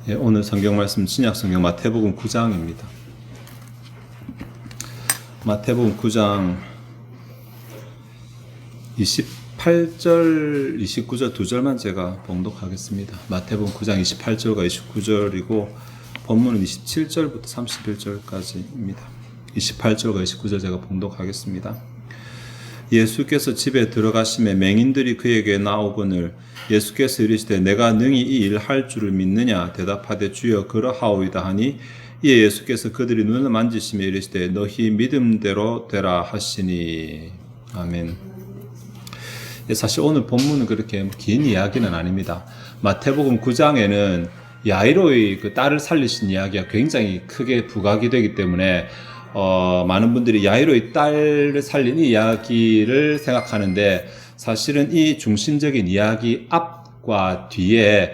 예, 오늘 성경 말씀 신약 성경 마태복음 9장입니다. 마태복음 9장 28절, 29절 두 절만 제가 봉독하겠습니다. 마태복음 9장 28절과 29절이고 본문은 27절부터 31절까지입니다. 28절과 29절 제가 봉독하겠습니다. 예수께서 집에 들어가심에 맹인들이 그에게 나오거늘 예수께서 이르시되 내가 능히 이 일 할 줄을 믿느냐 대답하되 주여 그러하오이다 하니 이에 예수께서 그들이 눈을 만지시며 이르시되 너희 믿음대로 되라 하시니. 아멘. 사실 오늘 본문은 그렇게 긴 이야기는 아닙니다. 마태복음 9장에는 야이로의 그 딸을 살리신 이야기가 굉장히 크게 부각이 되기 때문에 많은 분들이 야이로의 딸을 살린 이 이야기를 생각하는데 사실은 이 중심적인 이야기 앞과 뒤에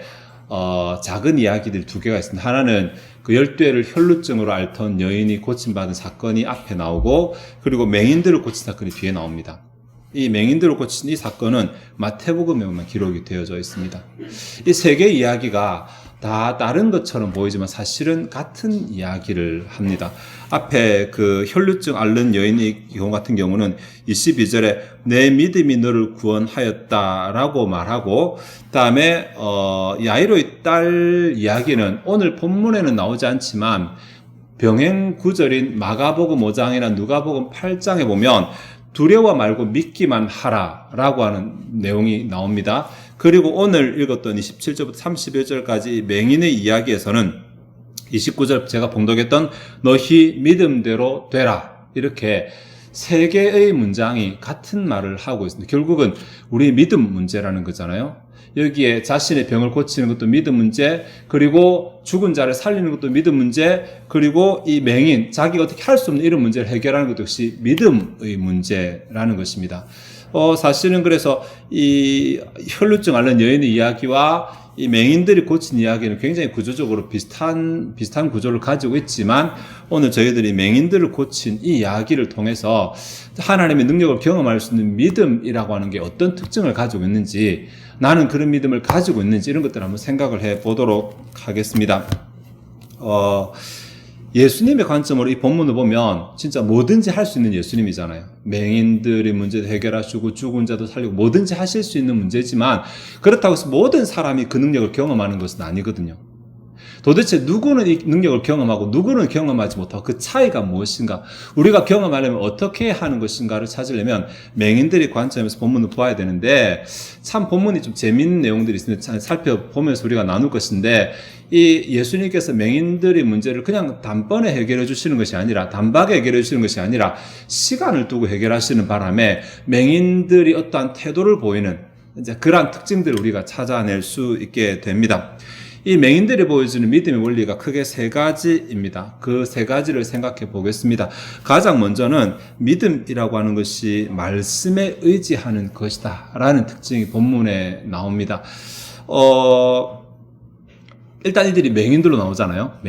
작은 이야기들 두 개가 있습니다. 하나는 그 12회를 혈루증으로 앓던 여인이 고침받은 사건이 앞에 나오고 그리고 맹인들을 고친 사건이 뒤에 나옵니다. 이 맹인들을 고친 이 사건은 마태복음에만 기록이 되어져 있습니다. 이 세 개의 이야기가 다 다른 것처럼 보이지만 사실은 같은 이야기를 합니다. 앞에 그 혈루증 앓는 여인의 경우 같은 경우는 22절에 내 믿음이 너를 구원하였다라고 말하고 그다음에 야이로의 딸 이야기는 오늘 본문에는 나오지 않지만 병행 구절인 마가복음 5장이나 누가복음 8장에 보면 두려워 말고 믿기만 하라라고 하는 내용이 나옵니다. 그리고 오늘 읽었던 27절부터 31절까지 맹인의 이야기에서는 29절 제가 봉독했던 너희 믿음대로 되라 이렇게 세 개의 문장이 같은 말을 하고 있습니다. 결국은 우리 믿음 문제라는 거잖아요. 여기에 자신의 병을 고치는 것도 믿음 문제, 그리고 죽은 자를 살리는 것도 믿음 문제, 그리고 이 맹인, 자기가 어떻게 할 수 없는 이런 문제를 해결하는 것도 역시 믿음의 문제라는 것입니다. 사실은 그래서 이 혈루증 앓는 여인의 이야기와 이 맹인들이 고친 이야기는 굉장히 구조적으로 비슷한 구조를 가지고 있지만 오늘 저희들이 맹인들을 고친 이 이야기를 통해서 하나님의 능력을 경험할 수 있는 믿음이라고 하는 게 어떤 특징을 가지고 있는지, 나는 그런 믿음을 가지고 있는지 이런 것들을 한번 생각을 해 보도록 하겠습니다. 예수님의 관점으로 이 본문을 보면 진짜 뭐든지 할 수 있는 예수님이잖아요. 맹인들의 문제도 해결하시고 죽은 자도 살리고 뭐든지 하실 수 있는 문제지만 그렇다고 해서 모든 사람이 그 능력을 경험하는 것은 아니거든요. 도대체 누구는 이 능력을 경험하고 누구는 경험하지 못하고 그 차이가 무엇인가, 우리가 경험하려면 어떻게 하는 것인가를 찾으려면 맹인들의 관점에서 본문을 보아야 되는데 참 본문이 좀 재밌는 내용들이 있으면 살펴보면서 우리가 나눌 것인데 이 예수님께서 맹인들의 문제를 그냥 단번에 해결해 주시는 것이 아니라 단박에 해결해 주시는 것이 아니라 시간을 두고 해결하시는 바람에 맹인들이 어떠한 태도를 보이는 이제 그러한 특징들을 우리가 찾아낼 수 있게 됩니다. 이 맹인들이 보여주는 믿음의 원리가 크게 세 가지입니다. 그 세 가지를 생각해 보겠습니다. 가장 먼저는 믿음이라고 하는 것이 말씀에 의지하는 것이다 라는 특징이 본문에 나옵니다. 일단 이들이 맹인들로 나오잖아요.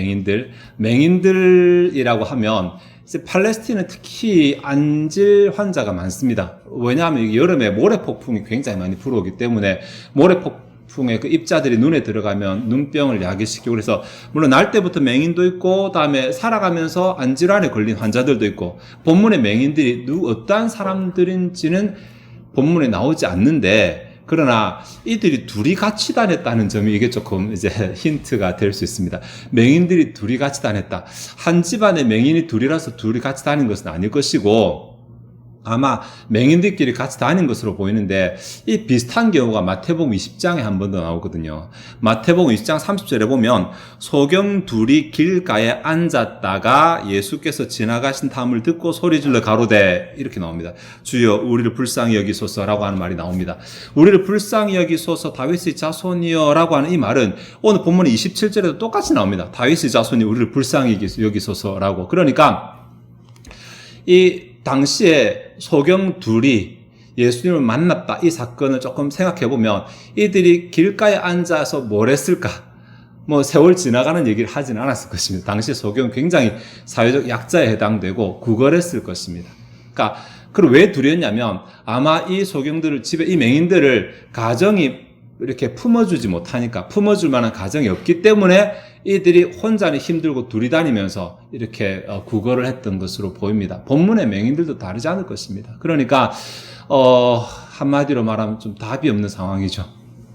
맹인들이라고 하면 이제 팔레스틴은 특히 안질 환자가 많습니다. 왜냐하면 여름에 모래폭풍이 굉장히 많이 불어오기 때문에 모래폭풍에 그 입자들이 눈에 들어가면 눈병을 야기시키고, 그래서 물론 날 때부터 맹인도 있고 다음에 살아가면서 안질환에 걸린 환자들도 있고, 본문의 맹인들이 어떠한 사람들인지는 본문에 나오지 않는데 그러나 이들이 둘이 같이 다녔다는 점이 이게 조금 이제 힌트가 될 수 있습니다. 맹인들이 둘이 같이 다녔다. 한 집안에 맹인이 둘이라서 둘이 같이 다닌 것은 아닐 것이고 아마 맹인들끼리 같이 다닌 것으로 보이는데 이 비슷한 경우가 마태복음 20장에 한 번 더 나오거든요. 마태복음 20장 30절에 보면 소경 둘이 길가에 앉았다가 예수께서 지나가신 탐을 듣고 소리질러 가로되 이렇게 나옵니다. 주여 우리를 불쌍히 여기소서라고 하는 말이 나옵니다. 우리를 불쌍히 여기소서 다윗의 자손이여 라고 하는 이 말은 오늘 본문 27절에도 똑같이 나옵니다. 다윗의 자손이 우리를 불쌍히 여기소서라고. 그러니까 이 당시에 소경 둘이 예수님을 만났다 이 사건을 조금 생각해보면 이들이 길가에 앉아서 뭘 했을까? 세월 지나가는 얘기를 하진 않았을 것입니다. 당시 소경은 굉장히 사회적 약자에 해당되고 구걸했을 것입니다. 그리고 왜 둘이었냐면 아마 이 소경들을 집에 이 맹인들을 가정이 이렇게 품어주지 못하니까, 품어줄 만한 가정이 없기 때문에 이들이 혼자는 힘들고 둘이 다니면서 이렇게 구걸을 했던 것으로 보입니다. 본문의 맹인들도 다르지 않을 것입니다. 그러니까 한마디로 말하면 좀 답이 없는 상황이죠.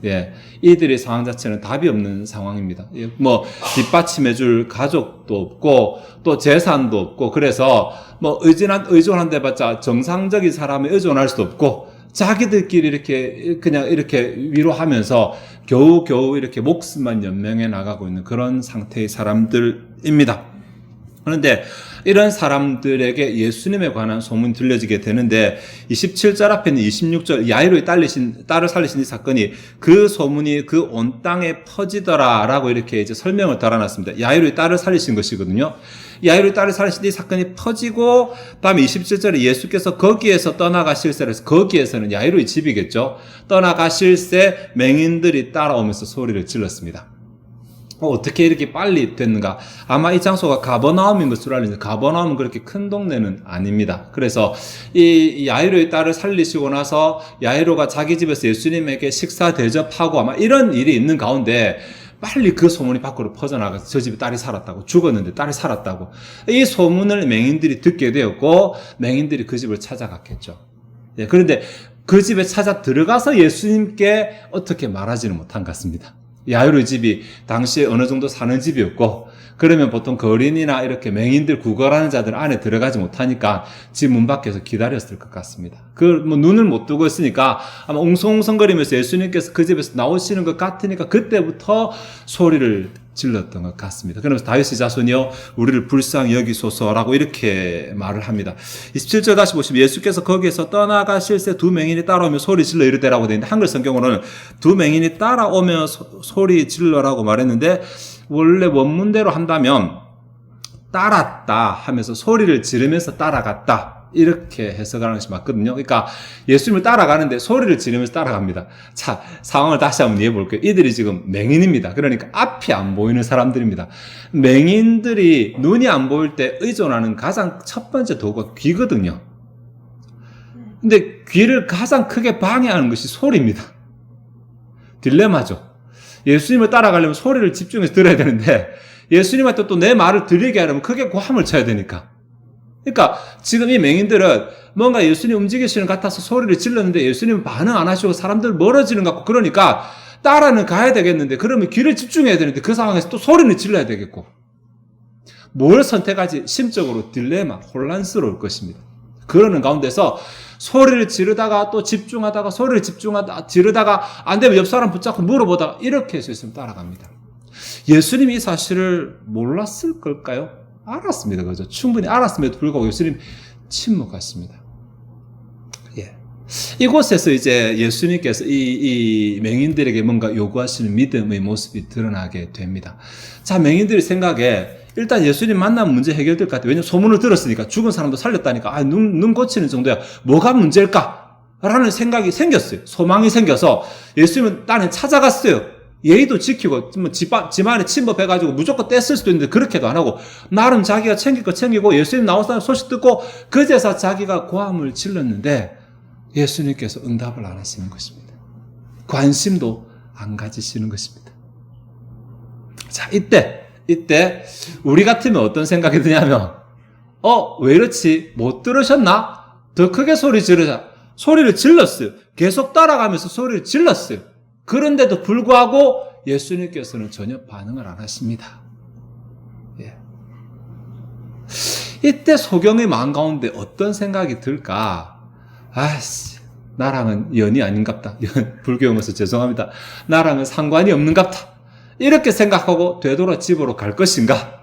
예, 이들의 상황 자체는 답이 없는 상황입니다. 예, 뭐 뒷받침해줄 가족도 없고 또 재산도 없고 그래서 뭐 의존한데 봤자 정상적인 사람에 의존할 수도 없고 자기들끼리 이렇게 그냥 이렇게 위로하면서 겨우겨우 이렇게 목숨만 연명해 나가고 있는 그런 상태의 사람들입니다. 그런데 이런 사람들에게 예수님에 관한 소문이 들려지게 되는데 27절 앞에 있는 26절 야이로의 딸을 살리신 이 사건이 그 소문이 그 온 땅에 퍼지더라라고 이렇게 이제 설명을 달아놨습니다. 야이로의 딸을 살리신 것이거든요. 야이로의 딸을 살리신 이 사건이 퍼지고 다음에 27절에 예수께서 거기에서 떠나가실세 그래서 거기에서는 야이로의 집이겠죠. 떠나가실세 맹인들이 따라오면서 소리를 질렀습니다. 어떻게 이렇게 빨리 됐는가? 아마 이 장소가 가버나움인 것으로 알려져 가버나움은 그렇게 큰 동네는 아닙니다. 그래서 이 야이로의 딸을 살리시고 나서 야이로가 자기 집에서 예수님에게 식사 대접하고 아마 이런 일이 있는 가운데 빨리 그 소문이 밖으로 퍼져나가서 저 집에 딸이 살았다고, 죽었는데 딸이 살았다고 이 소문을 맹인들이 듣게 되었고 맹인들이 그 집을 찾아갔겠죠. 예, 그런데 그 집에 찾아 들어가서 예수님께 어떻게 말하지는 못한 것 같습니다. 야이로의 집이 당시에 어느 정도 사는 집이었고 그러면 보통 거린이나 이렇게 맹인들 구걸하는 자들 안에 들어가지 못하니까 집 문 밖에서 기다렸을 것 같습니다. 뭐 눈을 못 뜨고 있으니까 아마 웅성웅성거리면서 예수님께서 그 집에서 나오시는 것 같으니까 그때부터 소리를 질렀던 것 같습니다. 그러면서 다윗의 자손이여 우리를 불쌍히 여기소서라고 이렇게 말을 합니다. 27절 다시 보시면 예수께서 거기에서 떠나가실새 두 맹인이 따라오며 소리 질러 이르되라고 되어 있는데 한글 성경으로는 두 맹인이 따라오며 소리 질러라고 말했는데 원래 원문대로 한다면 따랐다 하면서 소리를 지르면서 따라갔다 이렇게 해석하는 것이 맞거든요. 그러니까 예수님을 따라가는데 소리를 지르면서 따라갑니다. 자, 상황을 다시 한번 이해해 볼게요. 이들이 지금 맹인입니다. 그러니까 앞이 안 보이는 사람들입니다. 맹인들이 눈이 안 보일 때 의존하는 가장 첫 번째 도구가 귀거든요. 근데 귀를 가장 크게 방해하는 것이 소리입니다. 딜레마죠. 예수님을 따라가려면 소리를 집중해서 들어야 되는데 예수님한테 또 내 말을 들리게 하려면 크게 고함을 쳐야 되니까. 그러니까 지금 이 맹인들은 뭔가 예수님 움직이시는 것 같아서 소리를 질렀는데 예수님은 반응 안 하시고 사람들 멀어지는 것 같고 그러니까 따라는 가야 되겠는데 그러면 귀를 집중해야 되는데 그 상황에서 또 소리는 질러야 되겠고 뭘 선택하지 심적으로 딜레마, 혼란스러울 것입니다. 그러는 가운데서 소리를 지르다가 또 집중하다가 소리를 지르다가 안 되면 옆 사람 붙잡고 물어보다가 이렇게 해서 있으면 따라갑니다. 예수님이 이 사실을 몰랐을 걸까요? 알았습니다. 그죠? 충분히 알았음에도 불구하고 예수님 침묵하십니다. 예. 이곳에서 이제 예수님께서 이 맹인들에게 뭔가 요구하시는 믿음의 모습이 드러나게 됩니다. 자, 맹인들의 생각에 일단 예수님 만나면 문제 해결될 것 같아요. 왜냐면 소문을 들었으니까 죽은 사람도 살렸다니까 눈 고치는 정도야 뭐가 문제일까? 라는 생각이 생겼어요. 소망이 생겨서 예수님은 딴에 찾아갔어요. 예의도 지키고 집안에 침범해가지고 무조건 뗐을 수도 있는데 그렇게도 안 하고 나름 자기가 챙길 거 챙기고 예수님 나오사는 소식 듣고 그제서 자기가 고함을 질렀는데 예수님께서 응답을 안 하시는 것입니다. 관심도 안 가지시는 것입니다. 자, 이때 우리 같으면 어떤 생각이 드냐면 왜 이렇지? 못 들으셨나? 더 크게 소리 지르자. 소리를 질렀어요. 계속 따라가면서 소리를 질렀어요. 그런데도 불구하고 예수님께서는 전혀 반응을 안 하십니다. 예. 이때 소경의 마음 가운데 어떤 생각이 들까? 아이씨, 나랑은 연이 아닌갑다. 불교 용어서 죄송합니다. 나랑은 상관이 없는갑다. 이렇게 생각하고 되돌아 집으로 갈 것인가?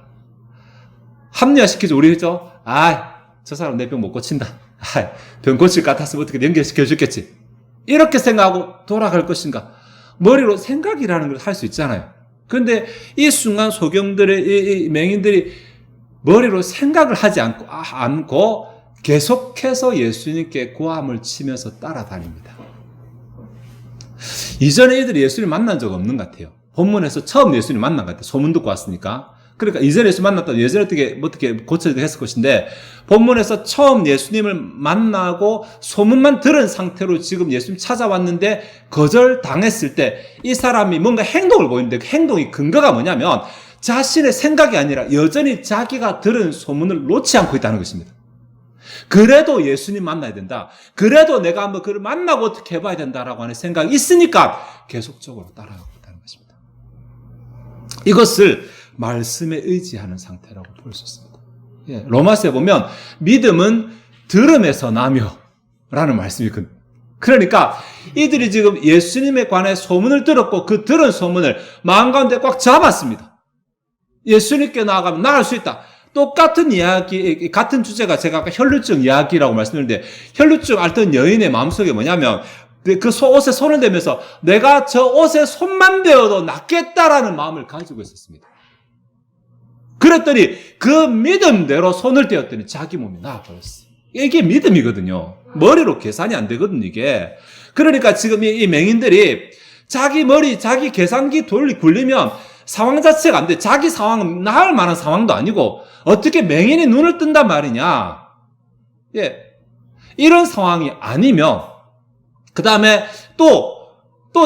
합리화시키죠. 우리 그죠? 저 사람 내 병 못 고친다. 병 고칠 것 같았으면 어떻게 연결시켜 줬겠지. 이렇게 생각하고 돌아갈 것인가? 머리로 생각이라는 걸 할 수 있잖아요. 그런데 이 순간 소경들의 이 맹인들이 머리로 생각을 하지 않고 계속해서 예수님께 고함을 치면서 따라다닙니다. 이전에 이들이 예수님 만난 적 없는 것 같아요. 본문에서 처음 예수님 만난 것 같아요. 소문 듣고 왔으니까. 그러니까 이전에 예수 만났다면 예전에 어떻게 고쳐야 했을 것인데 본문에서 처음 예수님을 만나고 소문만 들은 상태로 지금 예수님 찾아왔는데 거절당했을 때 이 사람이 뭔가 행동을 보이는데 그 행동이 근거가 뭐냐면 자신의 생각이 아니라 여전히 자기가 들은 소문을 놓지 않고 있다는 것입니다. 그래도 예수님 만나야 된다. 그래도 내가 한번 그를 만나고 어떻게 해봐야 된다라고 하는 생각이 있으니까 계속적으로 따라가고 있다는 것입니다. 이것을 말씀에 의지하는 상태라고 볼 수 있습니다. 예, 로마서에 보면 믿음은 들음에서 나며 라는 말씀이 있거든요. 그러니까 이들이 지금 예수님에 관해 소문을 들었고 그 들은 소문을 마음 가운데 꽉 잡았습니다. 예수님께 나아가면 나을 수 있다. 똑같은 이야기, 같은 주제가 제가 아까 혈루증 이야기라고 말씀드렸는데 혈루증 앓던 여인의 마음속에 뭐냐면 그 옷에 손을 대면서 내가 저 옷에 손만 대어도 낫겠다라는 마음을 가지고 있었습니다. 그랬더니 그 믿음대로 손을 떼었더니 자기 몸이 나아버렸어요. 이게 믿음이거든요. 머리로 계산이 안 되거든요, 이게. 그러니까 지금 이 맹인들이 자기 머리, 자기 계산기 굴리면 상황 자체가 안 돼. 자기 상황은 나을 만한 상황도 아니고 어떻게 맹인이 눈을 뜬단 말이냐. 예. 이런 상황이 아니면 그 다음에 또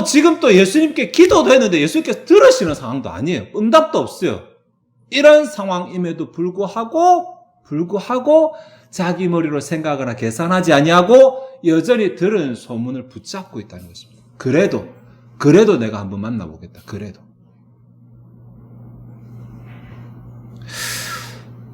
지금 또 예수님께 기도도 했는데 예수님께서 들으시는 상황도 아니에요. 응답도 없어요. 이런 상황임에도 불구하고 자기 머리로 생각하거나 계산하지 아니하고 여전히 들은 소문을 붙잡고 있다는 것입니다. 그래도 내가 한번 만나보겠다. 그래도.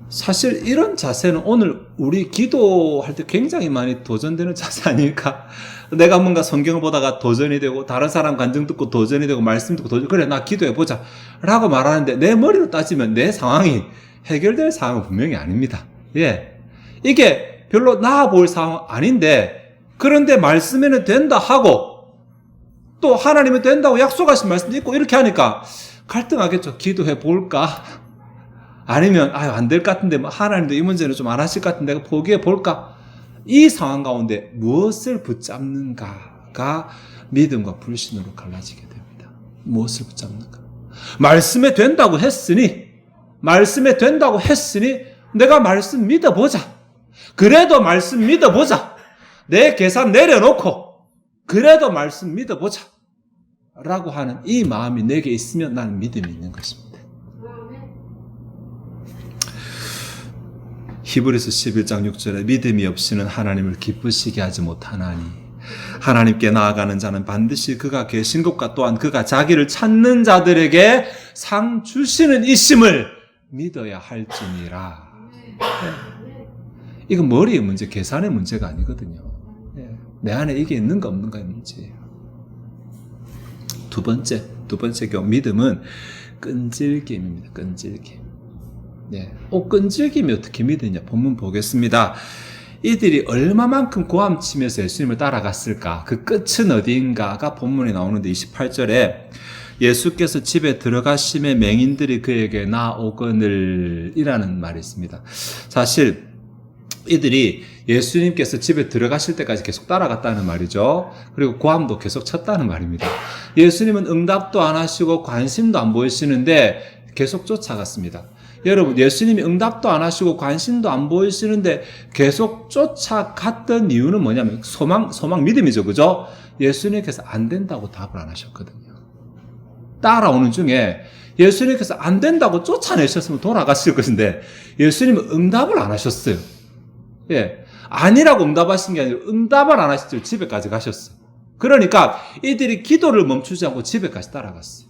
사실 이런 자세는 오늘 우리 기도할 때 굉장히 많이 도전되는 자세 아닐까? 내가 뭔가 성경을 보다가 도전이 되고 다른 사람 간증 듣고 도전이 되고 말씀 듣고 도전, 그래 나 기도해보자 라고 말하는데 내 머리로 따지면 내 상황이 해결될 상황은 분명히 아닙니다. 예. 이게 별로 나아 보일 상황 아닌데 그런데 말씀에는 된다 하고 또 하나님은 된다고 약속하신 말씀도 있고 이렇게 하니까 갈등하겠죠. 기도해 볼까? 아니면 안 될 것 같은데 하나님도 이 문제는 좀 안 하실 것 같은데 내가 포기해 볼까? 이 상황 가운데 무엇을 붙잡는가가 믿음과 불신으로 갈라지게 됩니다. 무엇을 붙잡는가? 말씀에 된다고 했으니 내가 말씀 믿어보자. 그래도 말씀 믿어보자. 내 계산 내려놓고 그래도 말씀 믿어보자 라고 하는 이 마음이 내게 있으면 나는 믿음이 있는 것입니다. 히브리서 11장 6절에 믿음이 없이는 하나님을 기쁘시게 하지 못하나니 하나님께 나아가는 자는 반드시 그가 계신 것과 또한 그가 자기를 찾는 자들에게 상 주시는 이심을 믿어야 할지니라. 이건 머리의 문제, 계산의 문제가 아니거든요. 내 안에 이게 있는가 없는가의 문제예요. 두 번째 믿음은 끈질김입니다. 끈질김. 끈질김이 어떻게 믿으냐? 본문 보겠습니다. 이들이 얼마만큼 고함치면서 예수님을 따라갔을까? 그 끝은 어디인가가 본문에 나오는데 28절에 예수께서 집에 들어가심에 맹인들이 그에게 나오거늘 이라는 말이 있습니다. 사실 이들이 예수님께서 집에 들어가실 때까지 계속 따라갔다는 말이죠. 그리고 고함도 계속 쳤다는 말입니다. 예수님은 응답도 안 하시고 관심도 안 보이시는데 계속 쫓아갔습니다. 여러분, 예수님이 응답도 안 하시고 관심도 안 보이시는데 계속 쫓아갔던 이유는 뭐냐면 소망 믿음이죠. 그죠? 예수님께서 안 된다고 답을 안 하셨거든요. 따라오는 중에 예수님께서 안 된다고 쫓아내셨으면 돌아갔을 것인데 예수님은 응답을 안 하셨어요. 예. 아니라고 응답하신 게 아니라 응답을 안 하시죠. 집에까지 가셨어요. 그러니까 이들이 기도를 멈추지 않고 집에까지 따라갔어요.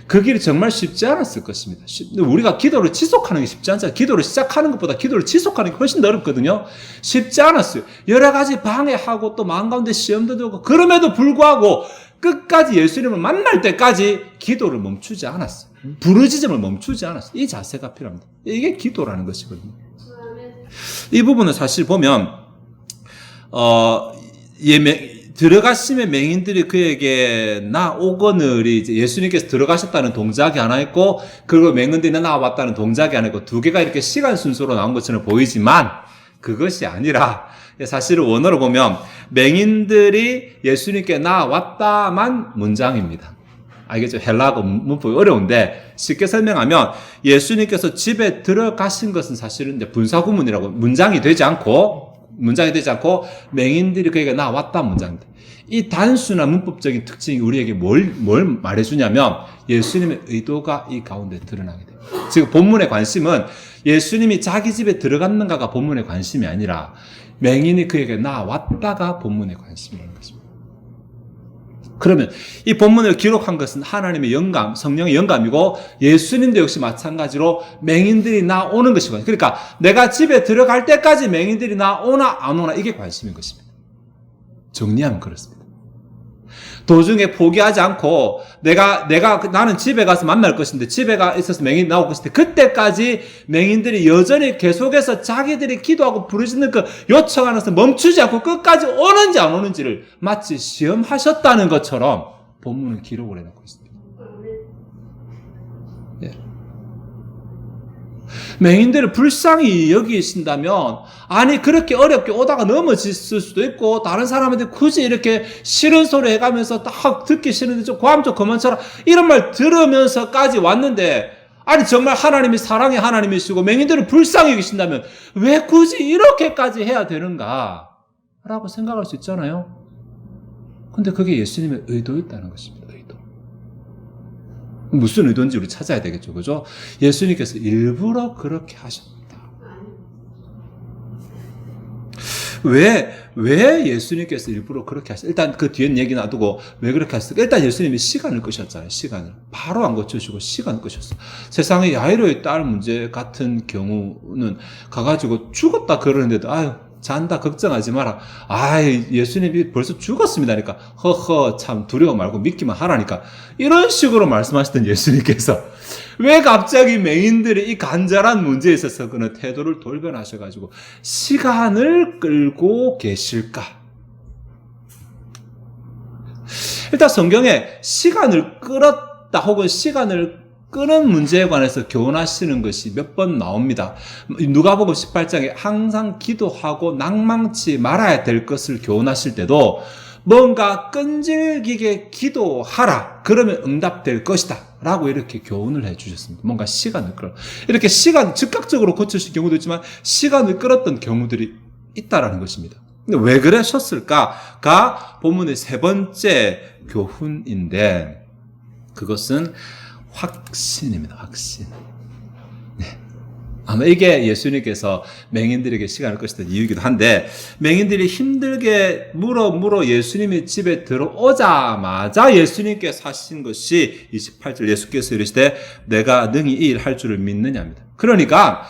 그 길이 정말 쉽지 않았을 것입니다. 우리가 기도를 지속하는 게 쉽지 않잖아요. 기도를 시작하는 것보다 기도를 지속하는 게 훨씬 더 어렵거든요. 쉽지 않았어요. 여러 가지 방해하고 또 마음 가운데 시험도 들고 그럼에도 불구하고 끝까지 예수님을 만날 때까지 기도를 멈추지 않았어요. 부르짖음을 멈추지 않았어요. 이 자세가 필요합니다. 이게 기도라는 것이거든요. 이 부분은 사실 보면 들어가심에 맹인들이 그에게 나오거늘이 이제 예수님께서 들어가셨다는 동작이 하나 있고 그리고 맹인들이 나와봤다는 동작이 하나 있고 두 개가 이렇게 시간 순서로 나온 것처럼 보이지만 그것이 아니라 사실은 원어로 보면 맹인들이 예수님께 나왔다만 문장입니다. 알겠죠? 헬라어 문법이 어려운데 쉽게 설명하면 예수님께서 집에 들어가신 것은 사실은 이제 분사구문이라고 문장이 되지 않고 맹인들이 그에게 나왔다 문장입니다. 이 단순한 문법적인 특징이 우리에게 뭘 말해주냐면 예수님의 의도가 이 가운데 드러나게 됩니다. 지금 본문의 관심은 예수님이 자기 집에 들어갔는가가 본문의 관심이 아니라 맹인이 그에게 나왔다가 본문의 관심이라는 것입니다. 그러면 이 본문을 기록한 것은 하나님의 영감, 성령의 영감이고 예수님도 역시 마찬가지로 맹인들이 나오는 것이거든요. 그러니까 내가 집에 들어갈 때까지 맹인들이 나오나 안 오나 이게 관심인 것입니다. 정리하면 그렇습니다. 도중에 포기하지 않고 나는 집에 가서 만날 것인데 집에 가 있어서 맹인이 나올 것인데 그때까지 맹인들이 여전히 계속해서 자기들이 기도하고 부르짖는 그 요청하는 것을 멈추지 않고 끝까지 오는지 안 오는지를 마치 시험하셨다는 것처럼 본문은 기록을 해놓고 있습니다. 예. 맹인들을 불쌍히 여기신다면 아니 그렇게 어렵게 오다가 넘어졌을 수도 있고 다른 사람한테 굳이 이렇게 싫은 소리 해가면서 딱 듣기 싫은데 좀 고함 좀 그만쳐라 이런 말 들으면서까지 왔는데 아니 정말 하나님이 사랑의 하나님이시고 맹인들을 불쌍히 여기신다면 왜 굳이 이렇게까지 해야 되는가 라고 생각할 수 있잖아요. 근데 그게 예수님의 의도였다는 것입니다. 의도. 무슨 의도인지 우리 찾아야 되겠죠. 그죠? 예수님께서 일부러 그렇게 하셨다. 왜 예수님께서 일부러 그렇게 하셨어요? 일단 그 뒤엔 얘기 놔두고 왜 그렇게 하셨어요? 일단 예수님이 시간을 끄셨잖아요. 시간을. 바로 안 고쳐주시고 시간을 끄셨어요. 세상에 야이로의 딸 문제 같은 경우는 가가지고 죽었다 그러는데도 아유 잔다 걱정하지 마라. 예수님이 벌써 죽었습니다. 그러니까 허허 참 두려워 말고 믿기만 하라니까 이런 식으로 말씀하시던 예수님께서 왜 갑자기 맹인들이 이 간절한 문제에 있어서 그는 태도를 돌변하셔가지고 시간을 끌고 계실까? 일단 성경에 시간을 끌었다 혹은 시간을 끄는 문제에 관해서 교훈하시는 것이 몇 번 나옵니다. 누가복음 18장에 항상 기도하고 낭망치 말아야 될 것을 교훈하실 때도 뭔가 끈질기게 기도하라. 그러면 응답될 것이다. 라고 이렇게 교훈을 해주셨습니다. 뭔가 시간을 끌어. 이렇게 즉각적으로 고쳐질 경우도 있지만 시간을 끌었던 경우들이 있다라는 것입니다. 근데 왜 그러셨을까가 본문의 세 번째 교훈인데 그것은 확신입니다. 확신. 네. 아마 이게 예수님께서 맹인들에게 시간을 끄시던 이유이기도 한데 맹인들이 힘들게 물어 예수님이 집에 들어오자마자 예수님께서 하신 것이 28절 예수께서 이르시되 내가 능히 이 일 할 줄을 믿느냐입니다. 그러니까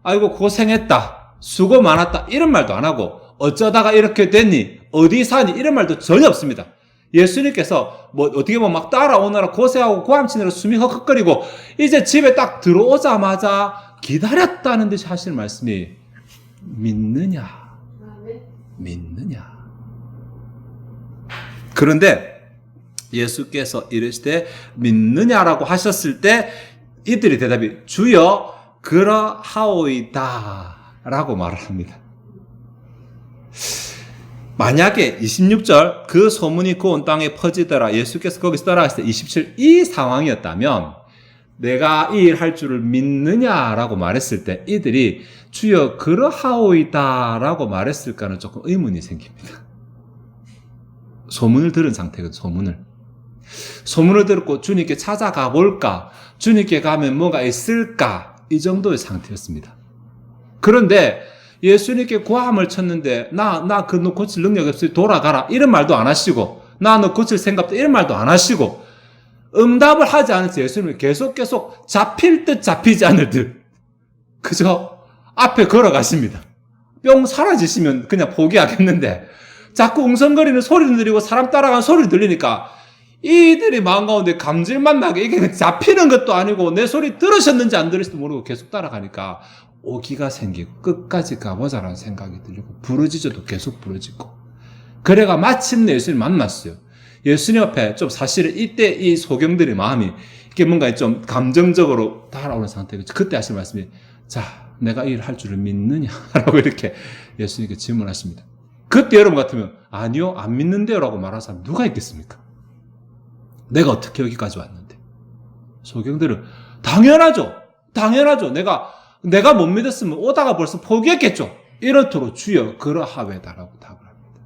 아이고 고생했다. 수고 많았다. 이런 말도 안 하고 어쩌다가 이렇게 됐니? 어디 사니? 이런 말도 전혀 없습니다. 예수님께서 어떻게 보면 막 따라오느라 고생하고 고함치느라 숨이 헉헉거리고 이제 집에 딱 들어오자마자 기다렸다는 듯이 하시는 말씀이 믿느냐? 그런데 예수께서 이르시되 믿느냐라고 하셨을 때 이들의 대답이 주여 그러하오이다 라고 말을 합니다. 만약에 26절 그 소문이 그 온 땅에 퍼지더라 예수께서 거기서 따라가실 때 27 이 상황이었다면 내가 이 일 할 줄을 믿느냐라고 말했을 때 이들이 주여 그러하오이다 라고 말했을까는 조금 의문이 생깁니다. 소문을 들은 상태거든요. 소문을 듣고 주님께 찾아가 볼까 주님께 가면 뭐가 있을까 이 정도의 상태였습니다. 그런데 예수님께 고함을 쳤는데 나 그 너 고칠 능력이 없어요. 돌아가라. 이런 말도 안 하시고 나 너 고칠 생각도 이런 말도 안 하시고 응답을 하지 않았어요. 예수님은 계속 잡힐 듯 잡히지 않을 듯 그저 앞에 걸어가십니다. 뿅 사라지시면 그냥 포기하겠는데 자꾸 웅성거리는 소리를 들리고 사람 따라가는 소리를 들리니까 이들이 마음 가운데 감질만 나게 이게 잡히는 것도 아니고 내 소리 들으셨는지 안 들으실지도 모르고 계속 따라가니까 오기가 생기고 끝까지 가보자라는 생각이 들리고 부르짖어도 계속 부르짖고 그래가 마침내 예수님 만났어요. 예수님 앞에 좀 사실은 이때 이 소경들의 마음이 이게 뭔가 좀 감정적으로 달아오는 상태겠죠. 그때 하신 말씀이 자 내가 이 일 할 줄을 믿느냐라고 이렇게 예수님께 질문하십니다. 그때 여러분 같으면 아니요 안 믿는데요 라고 말하는 사람 누가 있겠습니까? 내가 어떻게 여기까지 왔는데 소경들은 당연하죠. 내가 못 믿었으면 오다가 벌써 포기했겠죠. 이렇도록 주여 그러하외다라고 답을 합니다.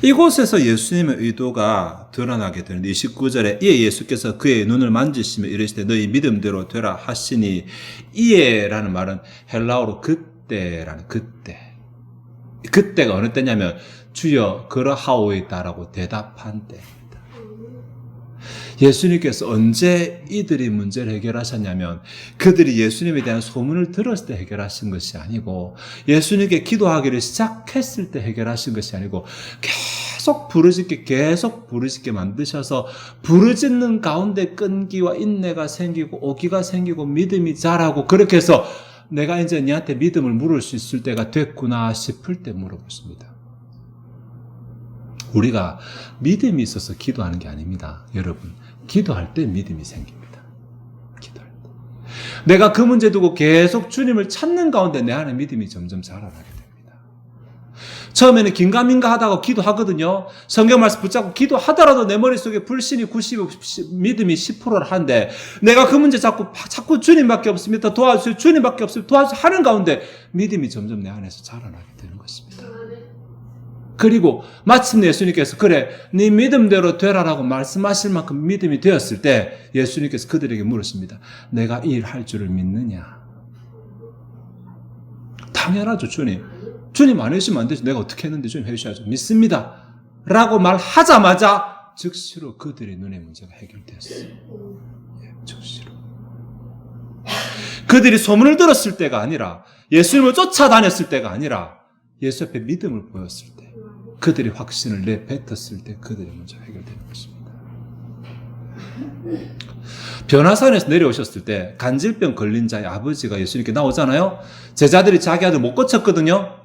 이곳에서 예수님의 의도가 드러나게 되는데 29절에 이에 예수께서 그의 눈을 만지시며 이르시되 너희 믿음대로 되라 하시니 이에라는 말은 헬라어로 그때라는 그때가 어느 때냐면 주여 그러하오이다라고 대답한 때입니다. 예수님께서 언제 이들이 문제를 해결하셨냐면 그들이 예수님에 대한 소문을 들었을 때 해결하신 것이 아니고 예수님께 기도하기를 시작했을 때 해결하신 것이 아니고 계속 부르짖게 만드셔서 부르짖는 가운데 끈기와 인내가 생기고 오기가 생기고 믿음이 자라고 그렇게 해서 내가 이제 너한테 믿음을 물을 수 있을 때가 됐구나 싶을 때 물어보십니다. 우리가 믿음이 있어서 기도하는 게 아닙니다. 여러분, 기도할 때 믿음이 생깁니다. 기도할 때. 내가 그 문제 두고 계속 주님을 찾는 가운데 내 안에 믿음이 점점 자라나게 됩니다. 처음에는 긴가민가 하다가 기도하거든요. 성경 말씀 붙잡고 기도하더라도 내 머릿속에 불신이 90, 믿음이 10%를 하는데 내가 그 문제 자꾸 주님밖에 없습니다. 도와주세요. 주님밖에 없습니다. 도와주세요. 하는 가운데 믿음이 점점 내 안에서 자라나게 되는 것입니다. 그리고 마침내 예수님께서 그래 네 믿음대로 되라라고 말씀하실 만큼 믿음이 되었을 때 예수님께서 그들에게 물으십니다. 내가 이 일 할 줄을 믿느냐? 당연하죠. 주님 안 해주시면 안 되죠. 내가 어떻게 했는데 주님 해주셔야죠. 믿습니다 라고 말하자마자 즉시로 그들의 눈의 문제가 해결되었어요. 즉시로. 그들이 소문을 들었을 때가 아니라 예수님을 쫓아다녔을 때가 아니라 예수 앞에 믿음을 보였을 때 그들이 확신을 내뱉었을 때 그들의 문제가 해결되는 것입니다. 변화산에서 내려오셨을 때 간질병 걸린 자의 아버지가 예수님께 나오잖아요. 제자들이 자기 아들 못 고쳤거든요.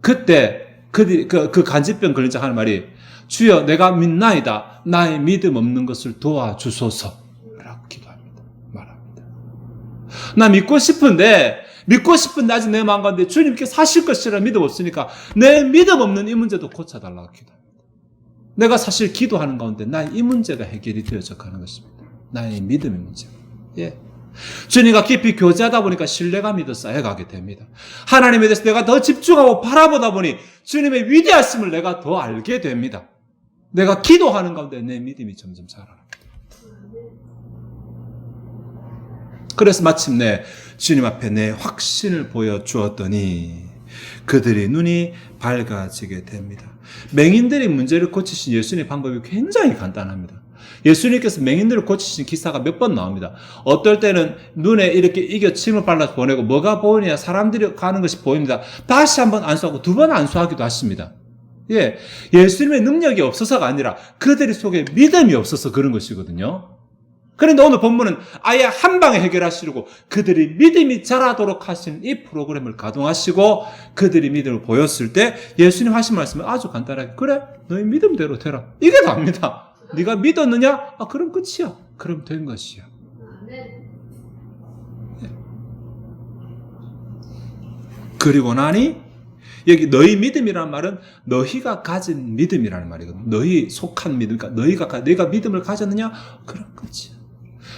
그때 그 간질병 걸린 자 하는 말이 주여 내가 믿나이다. 나의 믿음 없는 것을 도와주소서 라고 기도합니다. 말합니다. 나 믿고 싶은데 아직 내 마음 가운데 주님께서 하실 것이라 믿음 없으니까 내 믿음 없는 이 문제도 고쳐달라고 기도합니다. 내가 사실 기도하는 가운데 나의 이 문제가 해결이 되어져 가는 것입니다. 나의 믿음의 문제가. 주님과 깊이 교제하다 보니까 신뢰감이 더 쌓여가게 됩니다. 하나님에 대해서 내가 더 집중하고 바라보다 보니 주님의 위대하심을 내가 더 알게 됩니다. 내가 기도하는 가운데 내 믿음이 점점 자라납니다. 그래서 마침내 주님 앞에 내 확신을 보여주었더니 그들의 눈이 밝아지게 됩니다. 맹인들의 문제를 고치신 예수님의 방법이 굉장히 간단합니다. 예수님께서 맹인들을 고치신 기사가 몇 번 나옵니다. 어떨 때는 눈에 이렇게 이겨 침을 발라서 보내고 뭐가 보이냐 사람들이 가는 것이 보입니다. 다시 한번 안수하고 두 번 안수하기도 하십니다. 예수님의 능력이 없어서가 아니라 그들 속에 믿음이 없어서 그런 것이거든요. 그런데 오늘 본문은 아예 한 방에 해결하시려고 그들이 믿음이 자라도록 하신 이 프로그램을 가동하시고 그들이 믿음을 보였을 때 예수님 하신 말씀은 아주 간단하게 그래 너희 믿음대로 되라. 이게 답니다. 네가 믿었느냐? 그럼 끝이야. 그럼 된 것이야. 그리고 나니 여기 너희 믿음이라는 말은 너희가 가진 믿음이라는 말이거든요. 너희 속한 믿음, 그러니까 너희가 믿음을 가졌느냐? 그럼 끝이야.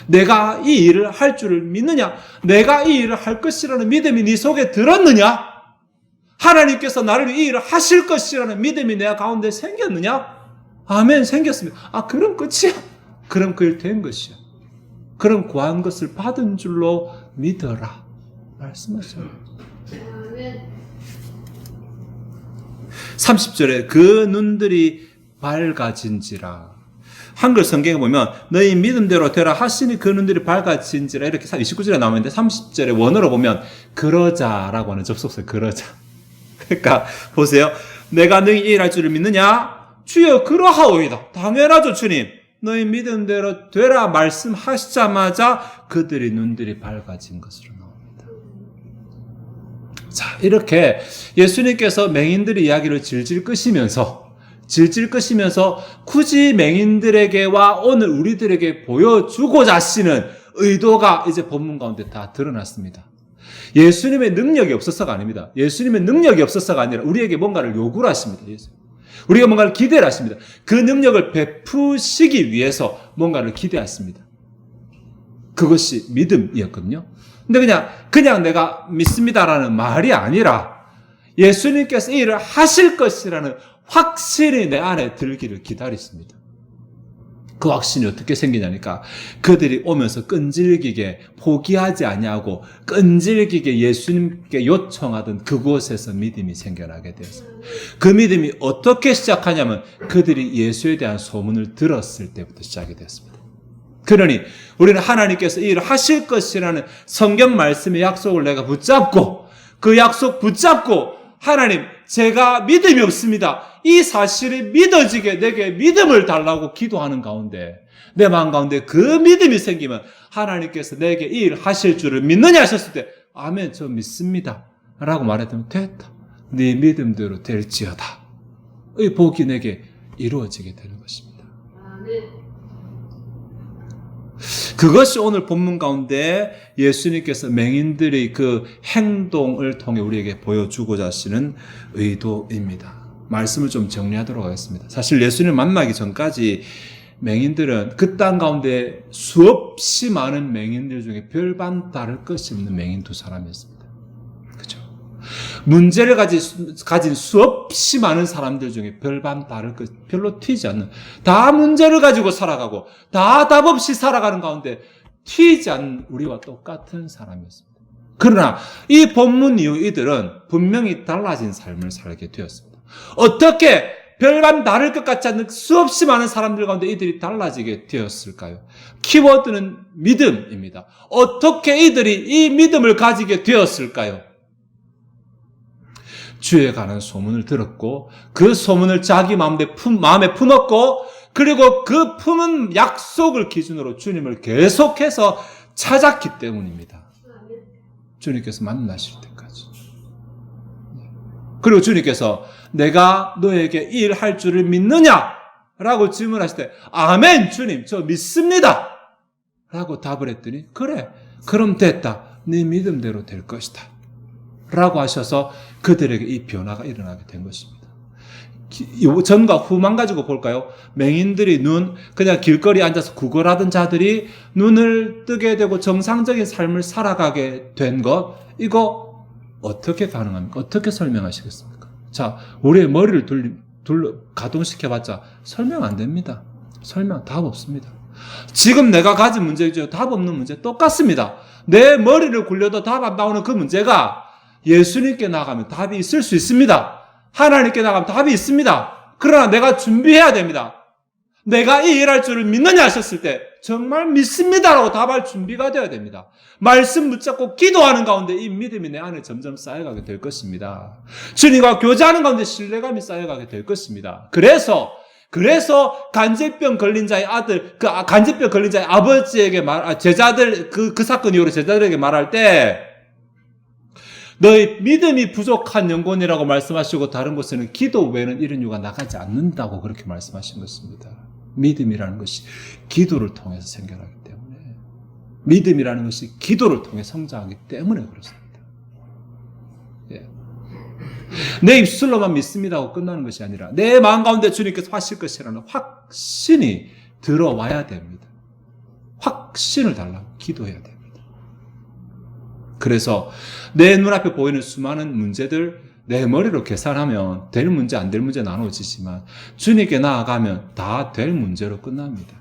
내가 이 일을 할 줄을 믿느냐? 내가 이 일을 할 것이라는 믿음이 네 속에 들었느냐? 하나님께서 나를 이 일을 하실 것이라는 믿음이 내 가운데 생겼느냐? 아멘, 생겼습니다. 그럼 끝이야. 그럼 그 일 된 것이야. 그럼 구한 것을 받은 줄로 믿어라. 말씀하셔요. 아멘. 30절에 그 눈들이 밝아진지라. 한글 성경에 보면 너희 믿음대로 되라 하시니 그 눈들이 밝아진지라 이렇게 29절에 나오는데 30절에 원어로 보면 그러자라고 하는 접속사 그러자. 그러니까 보세요. 내가 너희 이 일 할 줄을 믿느냐? 주여 그러하오이다. 당연하죠 주님. 너희 믿음대로 되라 말씀하시자마자 그들의 눈들이 밝아진 것으로 나옵니다. 자, 이렇게 예수님께서 맹인들의 이야기를 질질 끄시면서 굳이 맹인들에게와 오늘 우리들에게 보여주고자 하시는 의도가 이제 본문 가운데 다 드러났습니다. 예수님의 능력이 없어서가 아닙니다. 예수님의 능력이 없어서가 아니라 우리에게 뭔가를 요구를 하십니다. 우리가 뭔가를 기대를 하십니다. 그 능력을 베푸시기 위해서 뭔가를 기대했습니다. 그것이 믿음이었거든요. 근데 그냥 내가 믿습니다라는 말이 아니라 예수님께서 이 일을 하실 것이라는 확신이 내 안에 들기를 기다렸습니다. 그 확신이 어떻게 생기냐니까 그들이 오면서 끈질기게 포기하지 아니하고 끈질기게 예수님께 요청하던 그곳에서 믿음이 생겨나게 되었어요. 그 믿음이 어떻게 시작하냐면 그들이 예수에 대한 소문을 들었을 때부터 시작이 되었습니다. 그러니 우리는 하나님께서 이 일을 하실 것이라는 성경 말씀의 약속을 내가 붙잡고 그 약속 붙잡고 하나님 제가 믿음이 없습니다. 이 사실이 믿어지게 내게 믿음을 달라고 기도하는 가운데 내 마음 가운데 그 믿음이 생기면 하나님께서 내게 이 일을 하실 줄을 믿느냐 하셨을 때 아멘 저 믿습니다 라고 말했더니 됐다. 네 믿음대로 될지어다. 이 복이 내게 이루어지게 되는 것입니다. 그것이 오늘 본문 가운데 예수님께서 맹인들의 그 행동을 통해 우리에게 보여주고자 하시는 의도입니다. 말씀을 좀 정리하도록 하겠습니다. 사실 예수님을 만나기 전까지 맹인들은 그 땅 가운데 수없이 많은 맹인들 중에 별반 다를 것이 없는 맹인 두 사람이었습니다. 그렇죠? 문제를 가진 수없이 많은 사람들 중에 별반 다를 것 별로 튀지 않는 다 문제를 가지고 살아가고 다 답 없이 살아가는 가운데 튀지 않는 우리와 똑같은 사람이었습니다. 그러나 이 본문 이후 이들은 분명히 달라진 삶을 살게 되었습니다. 어떻게 별반 다를 것 같지 않는 수없이 많은 사람들 가운데 이들이 달라지게 되었을까요? 키워드는 믿음입니다. 어떻게 이들이 이 믿음을 가지게 되었을까요? 주에 관한 소문을 들었고 그 소문을 자기 마음에 품었고 그리고 그 품은 약속을 기준으로 주님을 계속해서 찾았기 때문입니다. 주님께서 만나실 때까지. 그리고 주님께서 내가 너에게 이 일 할 줄을 믿느냐? 라고 질문하실 때 아멘 주님 저 믿습니다. 라고 답을 했더니 그래 그럼 됐다. 네 믿음대로 될 것이다. 라고 하셔서 그들에게 이 변화가 일어나게 된 것입니다. 전과 후만 가지고 볼까요? 맹인들이 그냥 길거리에 앉아서 구걸하던 자들이 눈을 뜨게 되고 정상적인 삶을 살아가게 된 것, 이거 어떻게 가능합니까? 어떻게 설명하시겠습니까? 자, 우리의 머리를 가동시켜봤자 설명 안 됩니다. 답 없습니다. 지금 내가 가진 문제죠. 답 없는 문제 똑같습니다. 내 머리를 굴려도 답 안 나오는 그 문제가 예수님께 나가면 답이 있을 수 있습니다. 하나님께 나가면 답이 있습니다. 그러나 내가 준비해야 됩니다. 내가 이 일할 줄을 믿느냐 하셨을 때 정말 믿습니다라고 답할 준비가 되어야 됩니다. 말씀 붙잡고 기도하는 가운데 이 믿음이 내 안에 점점 쌓여가게 될 것입니다. 주님과 교제하는 가운데 신뢰감이 쌓여가게 될 것입니다. 그래서 간질병 걸린 자의 아들, 간질병 걸린 자의 아버지에게 제자들, 그 사건 이후로 제자들에게 말할 때 너희 믿음이 부족한 영혼이라고 말씀하시고 다른 곳에는 기도 외에는 이런 이유가 나가지 않는다고 그렇게 말씀하신 것입니다. 믿음이라는 것이 기도를 통해서 생겨나기 때문에 믿음이라는 것이 기도를 통해 성장하기 때문에 그렇습니다. 예. 내 입술로만 믿습니다 하고 끝나는 것이 아니라 내 마음 가운데 주님께서 하실 것이라는 확신이 들어와야 됩니다. 확신을 달라고 기도해야 됩니다. 그래서 내 눈앞에 보이는 수많은 문제들 내 머리로 계산하면 될 문제 안 될 문제 나눠지지만 주님께 나아가면 다 될 문제로 끝납니다.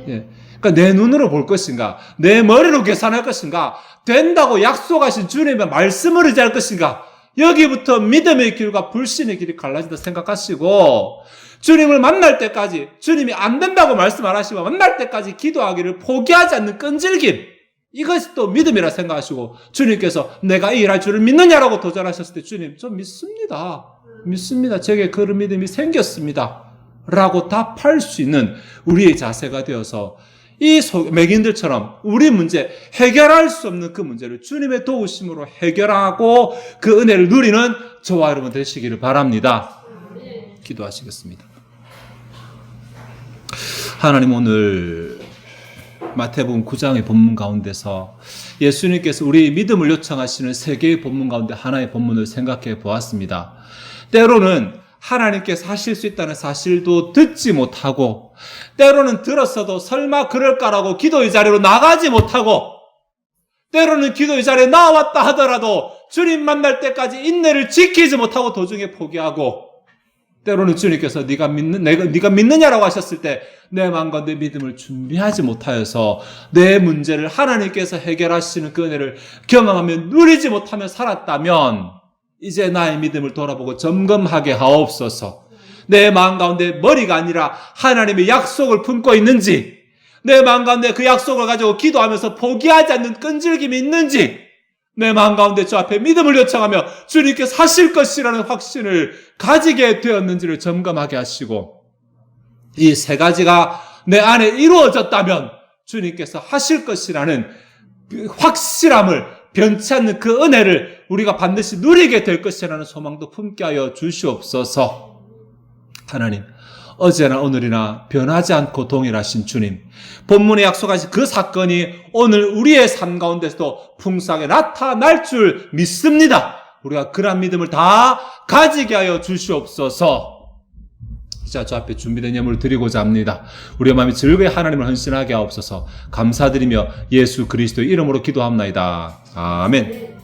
예. 그러니까 내 눈으로 볼 것인가 내 머리로 계산할 것인가 된다고 약속하신 주님의 말씀을 의지할 것인가 여기부터 믿음의 길과 불신의 길이 갈라진다 생각하시고 주님을 만날 때까지 주님이 안 된다고 말씀 안 하시고 만날 때까지 기도하기를 포기하지 않는 끈질김 이것이 또 믿음이라 생각하시고 주님께서 내가 이 일할 줄을 믿느냐라고 도전하셨을 때 주님 저 믿습니다. 제게 그런 믿음이 생겼습니다. 라고 답할 수 있는 우리의 자세가 되어서 이 맹인들처럼 우리 문제 해결할 수 없는 그 문제를 주님의 도우심으로 해결하고 그 은혜를 누리는 저와 여러분 되시기를 바랍니다. 기도하시겠습니다. 하나님 오늘 마태복음 9장의 본문 가운데서 예수님께서 우리 믿음을 요청하시는 세 개의 본문 가운데 하나의 본문을 생각해 보았습니다. 때로는 하나님께서 하실 수 있다는 사실도 듣지 못하고 때로는 들었어도 설마 그럴까라고 기도의 자리로 나가지 못하고 때로는 기도의 자리에 나왔다 하더라도 주님 만날 때까지 인내를 지키지 못하고 도중에 포기하고, 때로는 주님께서 네가 믿느냐라고 하셨을 때 내 마음과 내 믿음을 준비하지 못하여서 내 문제를 하나님께서 해결하시는 그 은혜를 경험하며 누리지 못하며 살았다면 이제 나의 믿음을 돌아보고 점검하게 하옵소서. 내 마음 가운데 머리가 아니라 하나님의 약속을 품고 있는지, 내 마음 가운데 그 약속을 가지고 기도하면서 포기하지 않는 끈질김이 있는지, 내 마음 가운데 주 앞에 믿음을 요청하며 주님께서 하실 것이라는 확신을 가지게 되었는지를 점검하게 하시고, 이 세 가지가 내 안에 이루어졌다면 주님께서 하실 것이라는 그 확실함을, 변치 않는 그 은혜를 우리가 반드시 누리게 될 것이라는 소망도 품게 하여 주시옵소서. 하나님, 어제나 오늘이나 변하지 않고 동일하신 주님, 본문에 약속하신 그 사건이 오늘 우리의 삶 가운데서도 풍성하게 나타날 줄 믿습니다. 우리가 그런 믿음을 다 가지게 하여 주시옵소서. 자, 저 앞에 준비된 예물을 드리고자 합니다. 우리의 마음이 즐거이 하나님을 헌신하게 하옵소서. 감사드리며 예수 그리스도의 이름으로 기도합나이다. 아멘.